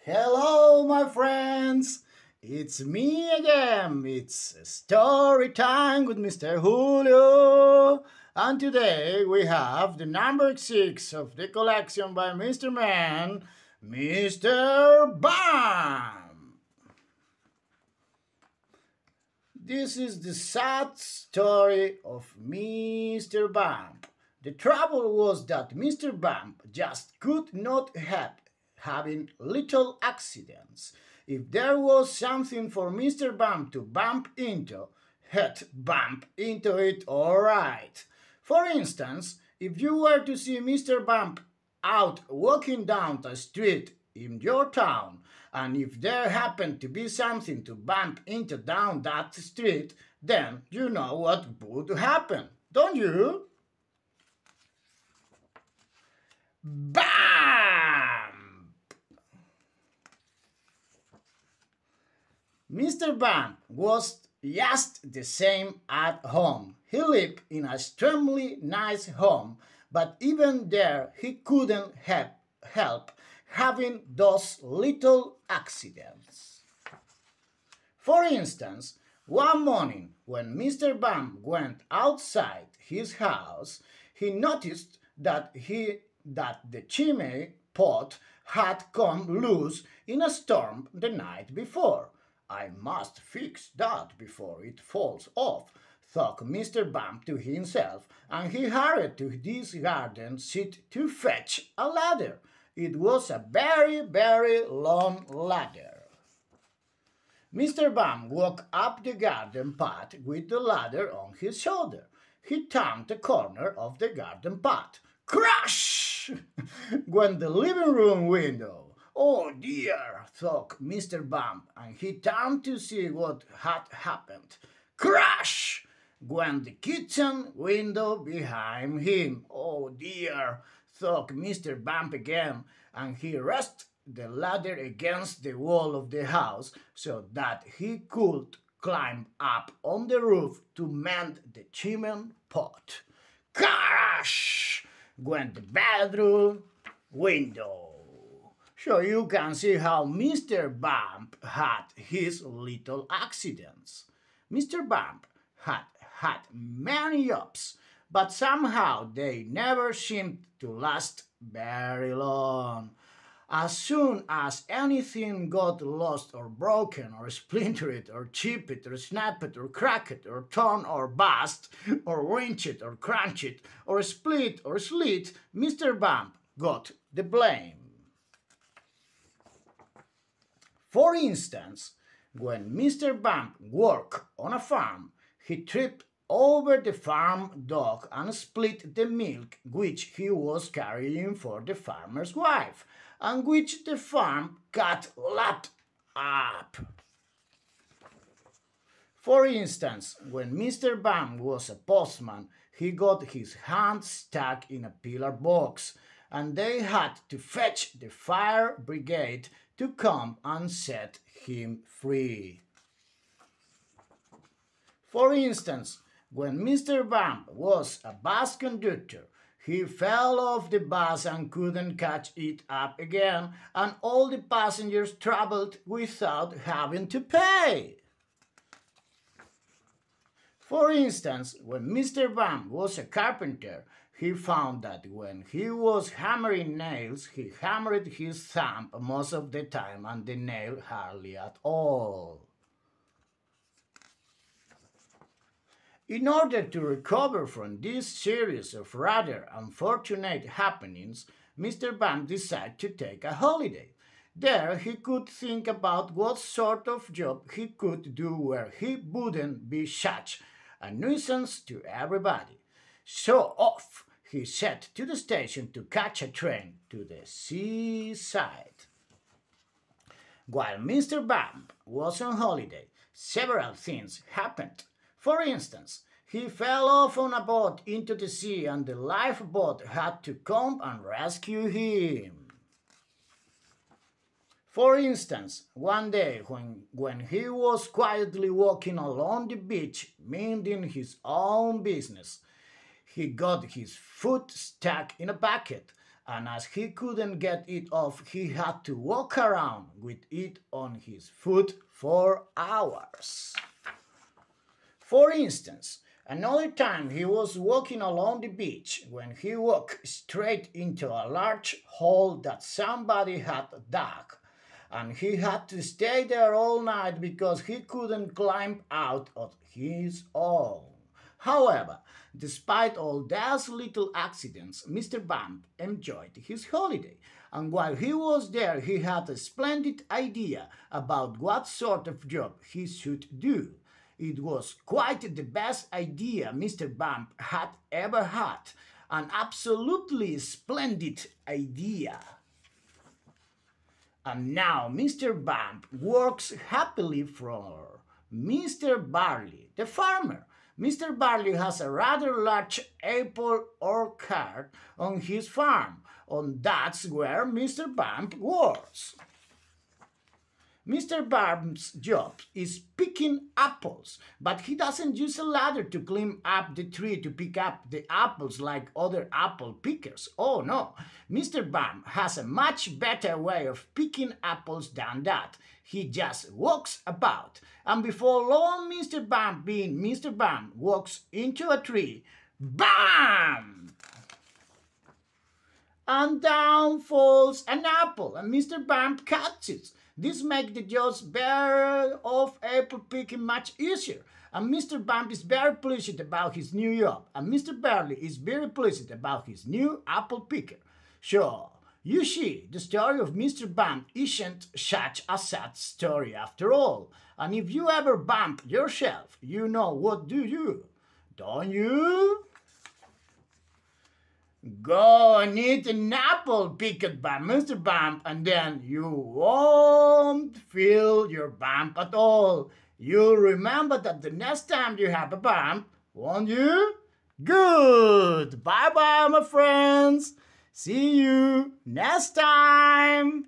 Hello, my friends! It's me again. It's story time with Mr. Julio. And today we have the number 6 of the collection by Mr. Man, Mr. Bam. This is the sad story of Mr. Bam. The trouble was that Mr. Bam just could not help having little accidents. If there was something for Mr. Bump to bump into, he'd bump into it all right. For instance, if you were to see Mr. Bump out walking down the street in your town, and if there happened to be something to bump into down that street, then you know what would happen, don't you? BAM! Mr. Bam was just the same at home. He lived in a extremely nice home, but even there he couldn't help having those little accidents. For instance, one morning when Mr. Bam went outside his house, he noticed that the chimney pot had come loose in a storm the night before. I must fix that before it falls off, thought Mr. Bump to himself, and he hurried to his garden seat to fetch a ladder. It was a very, very long ladder. Mr. Bump walked up the garden path with the ladder on his shoulder. He turned the corner of the garden path. Crash! went the living room window. Oh dear, thought Mr. Bump, and he turned to see what had happened. Crash! went the kitchen window behind him. Oh dear, thought Mr. Bump again, and he rested the ladder against the wall of the house so that he could climb up on the roof to mend the chimney pot. Crash! went the bedroom window. So you can see how Mr. Bump had his little accidents. Mr. Bump had many jobs, but somehow they never seemed to last very long. As soon as anything got lost or broken or splintered or chipped or snapped or cracked or torn or bust or wrenched or crunched or split or slit, Mr. Bump got the blame. For instance, when Mr. Bump worked on a farm, he tripped over the farm dog and split the milk which he was carrying for the farmer's wife, and which the farm cat lapped up. For instance, when Mr. Bump was a postman, he got his hand stuck in a pillar box, and they had to fetch the fire brigade to come and set him free. For instance, when Mr. Bump was a bus conductor, he fell off the bus and couldn't catch it up again, and all the passengers traveled without having to pay. For instance, when Mr. Bump was a carpenter, he found that when he was hammering nails, he hammered his thumb most of the time and the nail hardly at all. In order to recover from this series of rather unfortunate happenings, Mr. Bump decided to take a holiday. There he could think about what sort of job he could do where he wouldn't be such a nuisance to everybody. So off he set to the station to catch a train to the seaside. While Mr. Bump was on holiday, several things happened. For instance, he fell off on a boat into the sea and the lifeboat had to come and rescue him. For instance, one day when he was quietly walking along the beach minding his own business, he got his foot stuck in a bucket and as he couldn't get it off, he had to walk around with it on his foot for hours. For instance, another time he was walking along the beach when he walked straight into a large hole that somebody had dug, and he had to stay there all night because he couldn't climb out on his own. However, despite all those little accidents, Mr. Bump enjoyed his holiday, and while he was there, he had a splendid idea about what sort of job he should do. It was quite the best idea Mr. Bump had ever had, an absolutely splendid idea. And now Mr. Bump works happily for Mr. Barley, the farmer. Mr. Barley has a rather large apple orchard on his farm, and that's where Mr. Bump works. Mr. Bump's job is picking apples, but he doesn't use a ladder to climb up the tree to pick up the apples like other apple pickers. Oh no, Mr. Bump has a much better way of picking apples than that. He just walks about, and before long Mr. Bump, being Mr. Bump, walks into a tree. BAM! And down falls an apple, and Mr. Bump catches. This makes the jobs better of apple picking much easier, and Mr. Bump is very pleased about his new job, and Mr. Barley is very pleased about his new apple picker. Sure, you see, the story of Mr. Bump isn't such a sad story after all, and if you ever bump yourself, you know what do you, don't you? Go and eat an apple picked by Mr. Bump, and then you won't feel your bump at all. You'll remember that the next time you have a bump, won't you? Good! Bye-bye, my friends! See you next time!